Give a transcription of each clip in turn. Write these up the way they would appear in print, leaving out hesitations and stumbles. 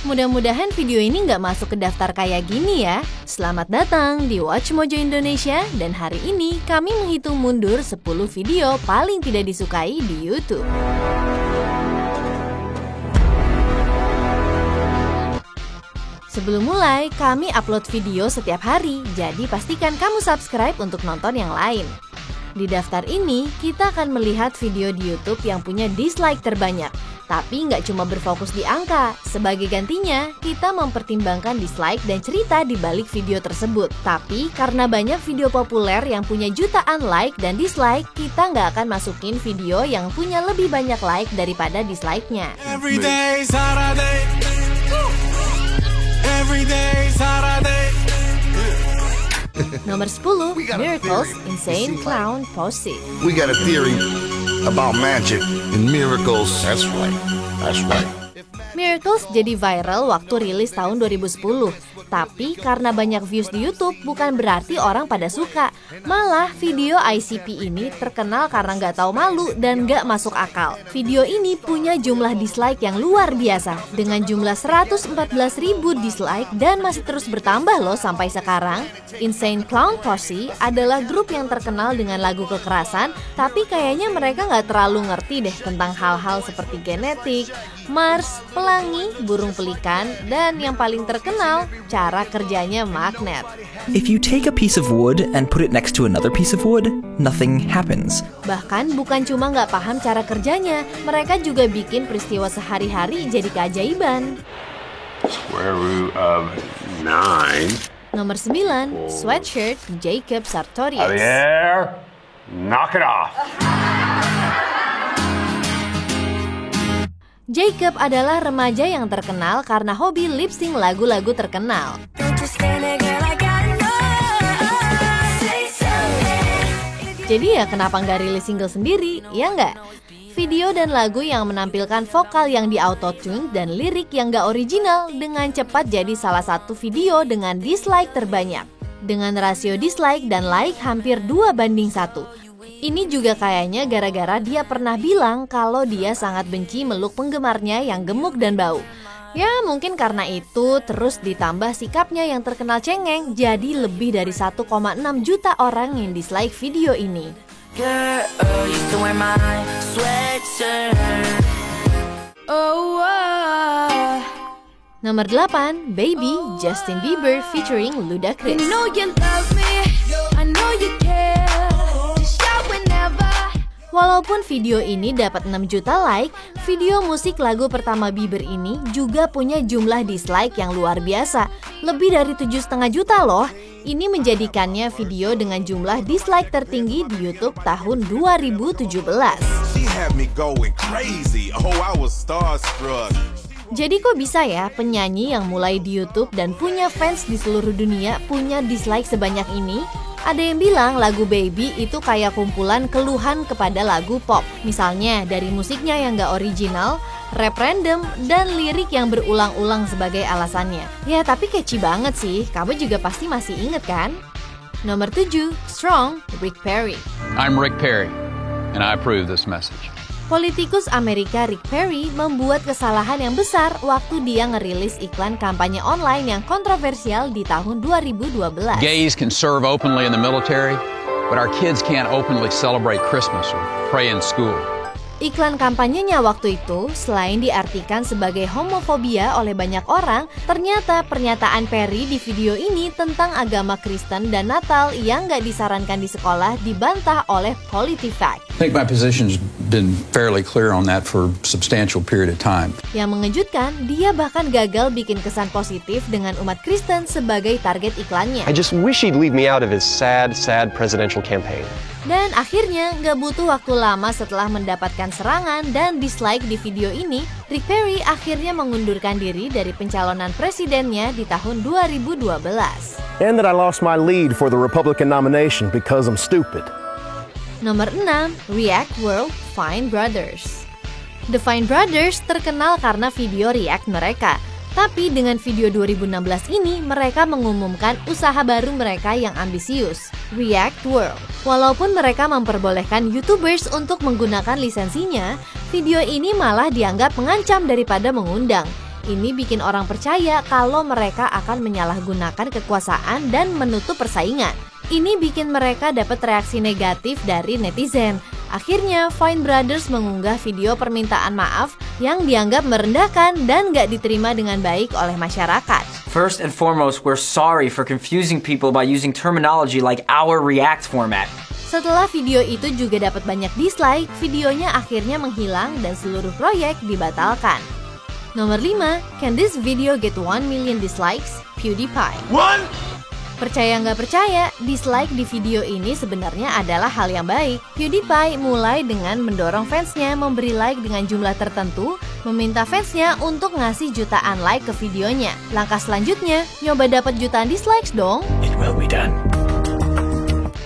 Mudah-mudahan video ini nggak masuk ke daftar kayak gini ya. Selamat datang di Watch Mojo Indonesia, dan hari ini kami menghitung mundur 10 video paling tidak disukai di YouTube. Sebelum mulai, kami upload video setiap hari, jadi pastikan kamu subscribe untuk nonton yang lain. Di daftar ini, kita akan melihat video di YouTube yang punya dislike terbanyak. Tapi nggak cuma berfokus di angka, sebagai gantinya kita mempertimbangkan dislike dan cerita di balik video tersebut. Tapi karena banyak video populer yang punya jutaan like dan dislike, kita nggak akan masukin video yang punya lebih banyak like daripada dislike-nya. Nomor 10, Miracles Insane Clown Posse. We got a theory about magic and miracles. That's right. That's right. Miracles jadi viral waktu rilis tahun 2010. Tapi karena banyak views di YouTube bukan berarti orang pada suka. Malah video ICP ini terkenal karena nggak tahu malu dan nggak masuk akal. Video ini punya jumlah dislike yang luar biasa dengan jumlah 114.000 dislike dan masih terus bertambah loh sampai sekarang. Insane Clown Posse adalah grup yang terkenal dengan lagu kekerasan, tapi kayaknya mereka nggak terlalu ngerti deh tentang hal-hal seperti genetik, Mars, pelangi, burung pelikan, dan yang paling terkenal, cara kerjanya magnet. If you take a piece of wood and put it next to another piece of wood, nothing happens. Bahkan bukan cuma nggak paham cara kerjanya, mereka juga bikin peristiwa sehari-hari jadi keajaiban. Square root of 9. Nomor 9, Sweatshirt Jacob Sartorius. Javier, knock it off. Jacob adalah remaja yang terkenal karena hobi lip-sync lagu-lagu terkenal. Jadi ya kenapa nggak rilis single sendiri, ya nggak? Video dan lagu yang menampilkan vokal yang di auto-tune dan lirik yang nggak original dengan cepat jadi salah satu video dengan dislike terbanyak. Dengan rasio dislike dan like hampir 2:1. Ini juga kayaknya gara-gara dia pernah bilang kalau dia sangat benci meluk penggemarnya yang gemuk dan bau. Ya mungkin karena itu, terus ditambah sikapnya yang terkenal cengeng, jadi lebih dari 1,6 juta orang yang dislike video ini. Nomor 8, Baby Justin Bieber featuring Ludacris. Walaupun video ini dapat 6 juta like, video musik lagu pertama Bieber ini juga punya jumlah dislike yang luar biasa, lebih dari 7,5 juta loh. Ini menjadikannya video dengan jumlah dislike tertinggi di YouTube tahun 2017. Jadi kok bisa ya penyanyi yang mulai di YouTube dan punya fans di seluruh dunia punya dislike sebanyak ini? Ada yang bilang lagu Baby itu kayak kumpulan keluhan kepada lagu pop. Misalnya dari musiknya yang gak original, rap random, dan lirik yang berulang-ulang sebagai alasannya. Ya tapi catchy banget sih, kamu juga pasti masih inget kan? Nomor 7, Strong, Rick Perry. I'm Rick Perry, and I approve this message. Politikus Amerika Rick Perry membuat kesalahan yang besar waktu dia ngerilis iklan kampanye online yang kontroversial di tahun 2012. Gays can serve openly in the military, but our kids can't openly celebrate Christmas or pray in school. Iklan kampanyenya waktu itu, selain diartikan sebagai homofobia oleh banyak orang, ternyata pernyataan Perry di video ini tentang agama Kristen dan Natal yang nggak disarankan di sekolah dibantah oleh PolitiFact. I think my position's been fairly clear on that for a substantial period of time. Yang mengejutkan, dia bahkan gagal bikin kesan positif dengan umat Kristen sebagai target iklannya. I just wish he'd leave me out of his sad presidential campaign. Dan akhirnya, nggak butuh waktu lama setelah mendapatkan serangan dan dislike di video ini, Rick Perry akhirnya mengundurkan diri dari pencalonan presidennya di tahun 2012. And that I lost my lead for the Republican nomination because I'm stupid. Nomor 6, React World Fine Brothers. The Fine Brothers terkenal karena video react mereka. Tapi dengan video 2016 ini, mereka mengumumkan usaha baru mereka yang ambisius, React World. Walaupun mereka memperbolehkan YouTubers untuk menggunakan lisensinya, video ini malah dianggap mengancam daripada mengundang. Ini bikin orang percaya kalau mereka akan menyalahgunakan kekuasaan dan menutup persaingan. Ini bikin mereka dapat reaksi negatif dari netizen. Akhirnya, Vine Brothers mengunggah video permintaan maaf yang dianggap merendahkan dan gak diterima dengan baik oleh masyarakat. First and foremost, we're sorry for confusing people by using terminology like our React format. Setelah video itu juga dapat banyak dislike, videonya akhirnya menghilang dan seluruh proyek dibatalkan. Nomor 5, can this video get 1 million dislikes? PewDiePie. One. Percaya nggak percaya, dislike di video ini sebenarnya adalah hal yang baik. PewDiePie mulai dengan mendorong fansnya memberi like dengan jumlah tertentu, meminta fansnya untuk ngasih jutaan like ke videonya. Langkah selanjutnya, nyoba dapat jutaan dislikes dong. It will be done.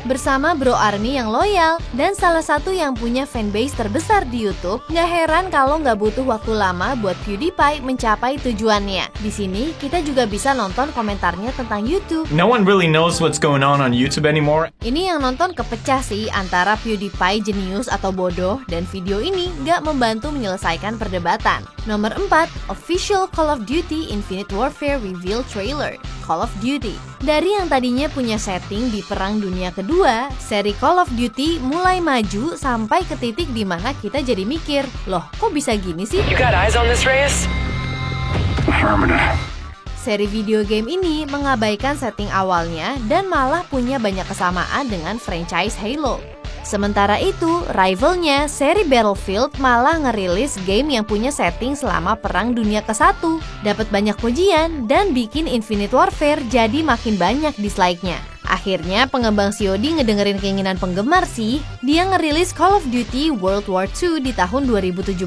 Bersama Bro Army yang loyal dan salah satu yang punya fanbase terbesar di YouTube, nggak heran kalau nggak butuh waktu lama buat PewDiePie mencapai tujuannya. Di sini kita juga bisa nonton komentarnya tentang YouTube. No one really knows what's going on YouTube anymore. Ini yang nonton kepecah sih antara PewDiePie jenius atau bodoh, dan video ini nggak membantu menyelesaikan perdebatan. Nomor 4, Official Call of Duty Infinite Warfare Reveal Trailer. Call of Duty. Dari yang tadinya punya setting di Perang Dunia Kedua, seri Call of Duty mulai maju sampai ke titik di mana kita jadi mikir, loh kok bisa gini sih? You got eyes on this, Reyes? Affirmative. Seri video game ini mengabaikan setting awalnya dan malah punya banyak kesamaan dengan franchise Halo. Sementara itu, rivalnya, seri Battlefield malah ngerilis game yang punya setting selama Perang Dunia ke-1. Dapat banyak pujian dan bikin Infinite Warfare jadi makin banyak dislike-nya. Akhirnya pengembang COD ngedengerin keinginan penggemar sih. Dia ngerilis Call of Duty World War II di tahun 2017.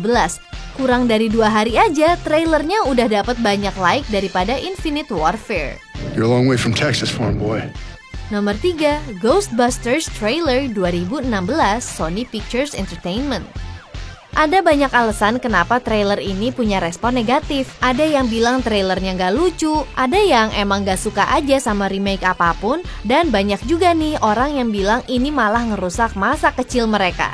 Kurang dari 2 hari aja, trailernya udah dapat banyak like daripada Infinite Warfare. You're a long way from Texas, farm boy. Nomor 3, Ghostbusters Trailer 2016 Sony Pictures Entertainment. Ada banyak alasan kenapa trailer ini punya respon negatif. Ada yang bilang trailernya nggak lucu, ada yang emang nggak suka aja sama remake apapun, dan banyak juga nih orang yang bilang ini malah ngerusak masa kecil mereka.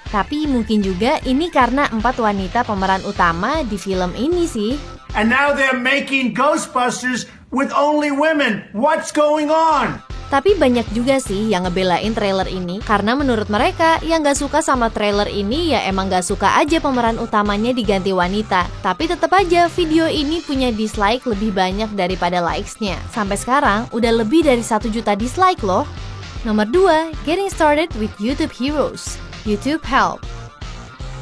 Tapi mungkin juga ini karena 4 wanita pemeran utama di film ini sih. And now they're making Ghostbusters with only women. What's going on? Tapi banyak juga sih yang ngebelain trailer ini karena menurut mereka yang gak suka sama trailer ini ya emang gak suka aja pemeran utamanya diganti wanita. Tapi tetap aja video ini punya dislike lebih banyak daripada likes-nya. Sampai sekarang udah lebih dari 1 juta dislike loh. Nomor 2, Getting Started with YouTube Heroes. YouTube Help.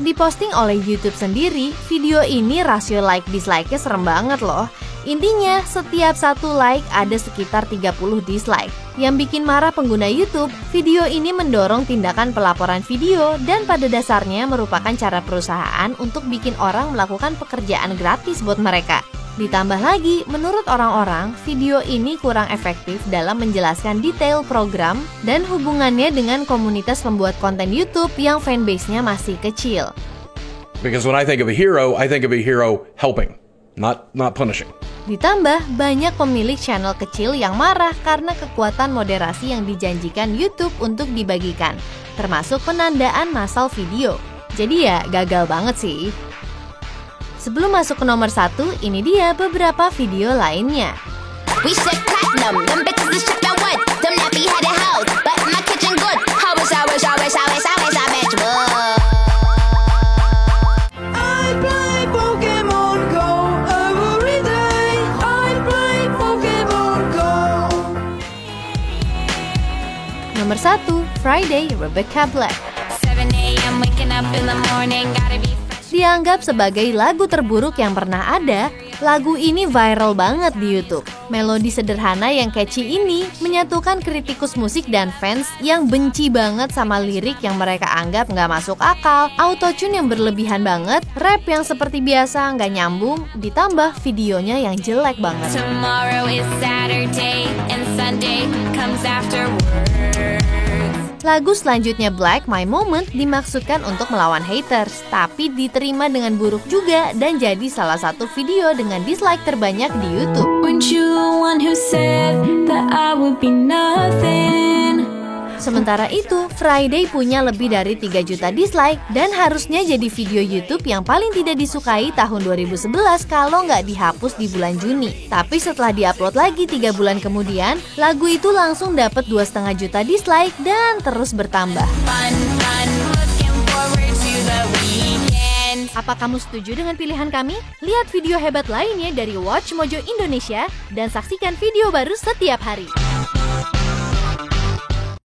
Diposting oleh YouTube sendiri, video ini rasio like-dislike-nya serem banget loh. Intinya, setiap 1 like ada sekitar 30 dislike. Yang bikin marah pengguna YouTube, video ini mendorong tindakan pelaporan video dan pada dasarnya merupakan cara perusahaan untuk bikin orang melakukan pekerjaan gratis buat mereka. Ditambah lagi, menurut orang-orang, video ini kurang efektif dalam menjelaskan detail program dan hubungannya dengan komunitas pembuat konten YouTube yang fanbase-nya masih kecil. Because when I think of a hero helping, not punishing. Ditambah, banyak pemilik channel kecil yang marah karena kekuatan moderasi yang dijanjikan YouTube untuk dibagikan, termasuk penandaan massal video. Jadi ya, gagal banget sih. Sebelum masuk ke nomor 1, ini dia beberapa video lainnya. Nomor 1, Friday, Rebecca Black. Dianggap sebagai lagu terburuk yang pernah ada, lagu ini viral banget di YouTube. Melodi sederhana yang catchy ini menyatukan kritikus musik dan fans yang benci banget sama lirik yang mereka anggap nggak masuk akal, autotune yang berlebihan banget, rap yang seperti biasa nggak nyambung, ditambah videonya yang jelek banget. Tomorrow is Saturday and Sunday comes afterwards. Lagu selanjutnya Black, My Moment dimaksudkan untuk melawan haters, tapi diterima dengan buruk juga dan jadi salah satu video dengan dislike terbanyak di YouTube. Sementara itu, Friday punya lebih dari 3 juta dislike dan harusnya jadi video YouTube yang paling tidak disukai tahun 2011 kalau nggak dihapus di bulan Juni. Tapi setelah diupload lagi 3 bulan kemudian, lagu itu langsung dapat 2,5 juta dislike dan terus bertambah. Apa kamu setuju dengan pilihan kami? Lihat video hebat lainnya dari Watch Mojo Indonesia dan saksikan video baru setiap hari.